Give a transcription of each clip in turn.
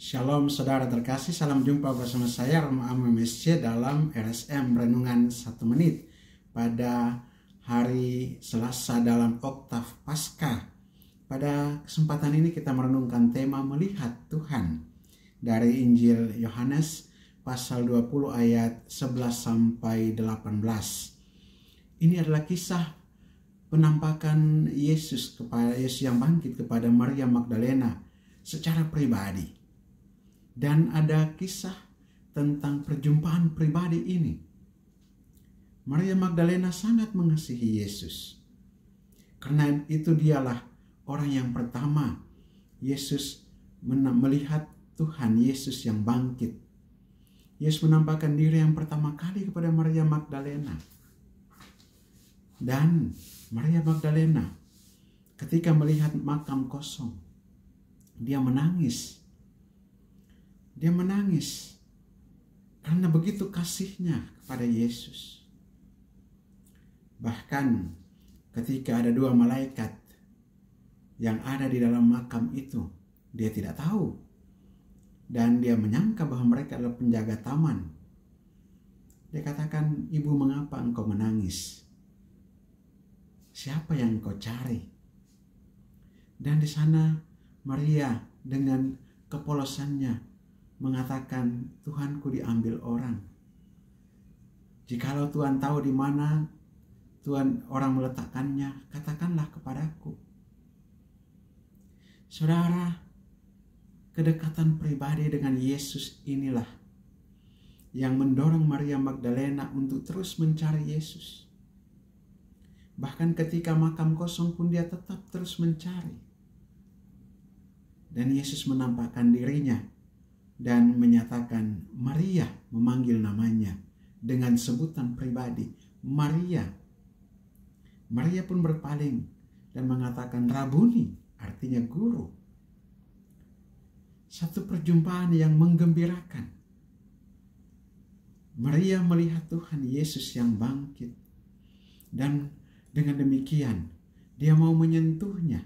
Shalom saudara terkasih, salam jumpa bersama saya Rama MSC dalam RSM Renungan 1 Menit pada hari Selasa dalam Oktav Paskah. Pada kesempatan ini kita merenungkan tema melihat Tuhan dari Injil Yohanes pasal 20 ayat 11 sampai 18. Ini adalah kisah penampakan Yesus yang bangkit kepada Maria Magdalena secara pribadi. Dan ada kisah tentang perjumpaan pribadi ini. Maria Magdalena sangat mengasihi Yesus. Karena itu dialah orang yang pertama Yesus melihat Tuhan Yesus yang bangkit. Yesus menampakkan diri yang pertama kali kepada Maria Magdalena. Dan Maria Magdalena ketika melihat makam kosong, dia menangis. Dia menangis karena begitu kasihnya kepada Yesus. Bahkan ketika ada dua malaikat yang ada di dalam makam itu, dia tidak tahu. Dan dia menyangka bahwa mereka adalah penjaga taman. Dia katakan, "Ibu, mengapa engkau menangis? Siapa yang engkau cari?" Dan di sana Maria dengan kepolosannya mengatakan, "Tuhanku diambil orang. Jikalau Tuhan tahu di mana Tuhan orang meletakkannya, katakanlah kepadaku." Saudara, kedekatan pribadi dengan Yesus inilah yang mendorong Maria Magdalena untuk terus mencari Yesus. Bahkan ketika makam kosong pun dia tetap terus mencari. Dan Yesus menampakkan dirinya dan menyatakan, Maria, memanggil namanya dengan sebutan pribadi, Maria. Maria pun berpaling dan mengatakan, Rabuni, artinya guru. Satu perjumpaan yang menggembirakan. Maria melihat Tuhan Yesus yang bangkit. Dan dengan demikian, dia mau menyentuhnya.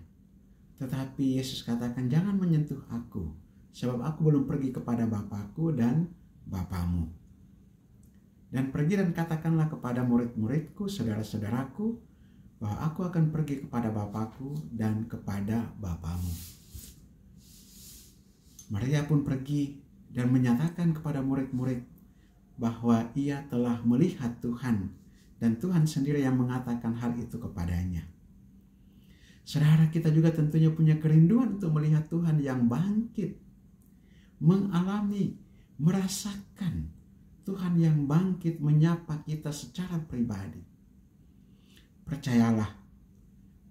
Tetapi Yesus katakan, jangan menyentuh aku, sebab aku belum pergi kepada Bapakku dan Bapamu. Dan pergi dan katakanlah kepada murid-muridku, saudara-saudaraku, bahwa aku akan pergi kepada Bapakku dan kepada Bapamu. Maria pun pergi dan menyatakan kepada murid-murid bahwa ia telah melihat Tuhan, dan Tuhan sendiri yang mengatakan hal itu kepadanya. Saudara, kita juga tentunya punya kerinduan untuk melihat Tuhan yang bangkit, mengalami, merasakan Tuhan yang bangkit menyapa kita secara pribadi. Percayalah,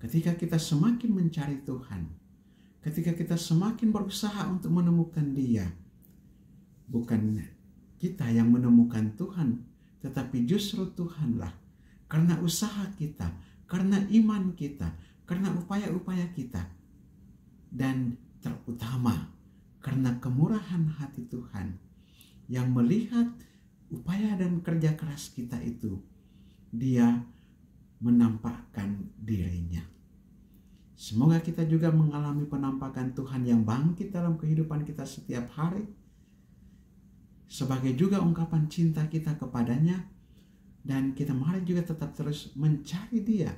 ketika kita semakin mencari Tuhan, ketika kita semakin berusaha untuk menemukan Dia, bukan kita yang menemukan Tuhan, tetapi justru Tuhanlah, karena usaha kita, karena iman kita, karena upaya-upaya kita, dan terutama karena kemurahan hati Tuhan yang melihat upaya dan kerja keras kita itu, Dia menampakkan dirinya. Semoga kita juga mengalami penampakan Tuhan yang bangkit dalam kehidupan kita setiap hari, sebagai juga ungkapan cinta kita kepadanya, dan kita mari juga tetap terus mencari Dia,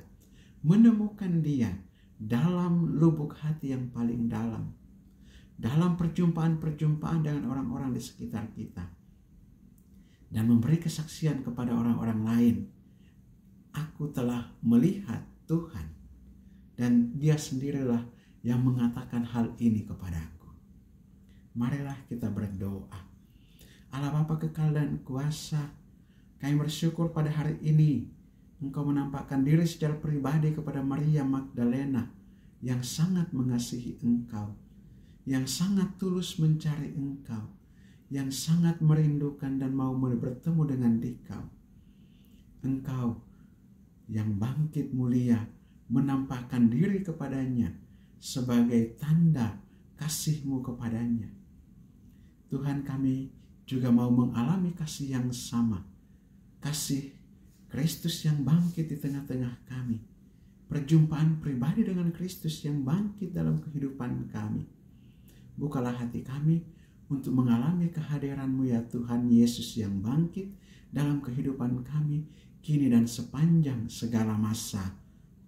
menemukan Dia dalam lubuk hati yang paling dalam, dalam perjumpaan-perjumpaan dengan orang-orang di sekitar kita, dan memberi kesaksian kepada orang-orang lain, aku telah melihat Tuhan, dan Dia sendirilah yang mengatakan hal ini kepadaku. Marilah kita berdoa. Allah Bapa kekal dan kuasa, kami bersyukur pada hari ini Engkau menampakkan diri secara pribadi kepada Maria Magdalena yang sangat mengasihi Engkau, yang sangat tulus mencari Engkau, yang sangat merindukan dan mau bertemu dengan Dikau. Engkau yang bangkit mulia menampakkan diri kepadanya sebagai tanda kasih-Mu kepadanya. Tuhan, kami juga mau mengalami kasih yang sama, kasih Kristus yang bangkit di tengah-tengah kami, perjumpaan pribadi dengan Kristus yang bangkit dalam kehidupan kami. Bukalah hati kami untuk mengalami kehadiran-Mu ya Tuhan Yesus yang bangkit dalam kehidupan kami kini dan sepanjang segala masa.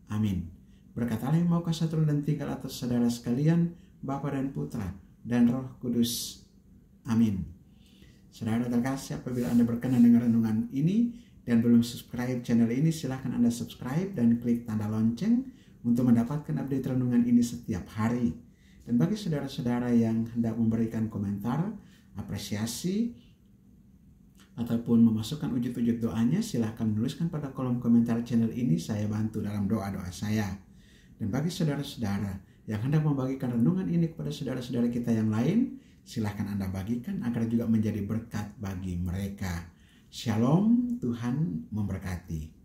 Amin. Berkat Allah yang Maha Kuasa turun dan tinggal atas saudara sekalian, Bapa dan Putra dan Roh Kudus. Amin. Saudara terkasih, apabila Anda berkenan dengan renungan ini dan belum subscribe channel ini, silahkan Anda subscribe dan klik tanda lonceng untuk mendapatkan update renungan ini setiap hari. Dan bagi saudara-saudara yang hendak memberikan komentar, apresiasi, ataupun memasukkan wujud-wujud doanya, silahkan menuliskan pada kolom komentar channel ini. Saya bantu dalam doa-doa saya. Dan bagi saudara-saudara yang hendak membagikan renungan ini kepada saudara-saudara kita yang lain, silahkan Anda bagikan agar juga menjadi berkat bagi mereka. Shalom, Tuhan memberkati.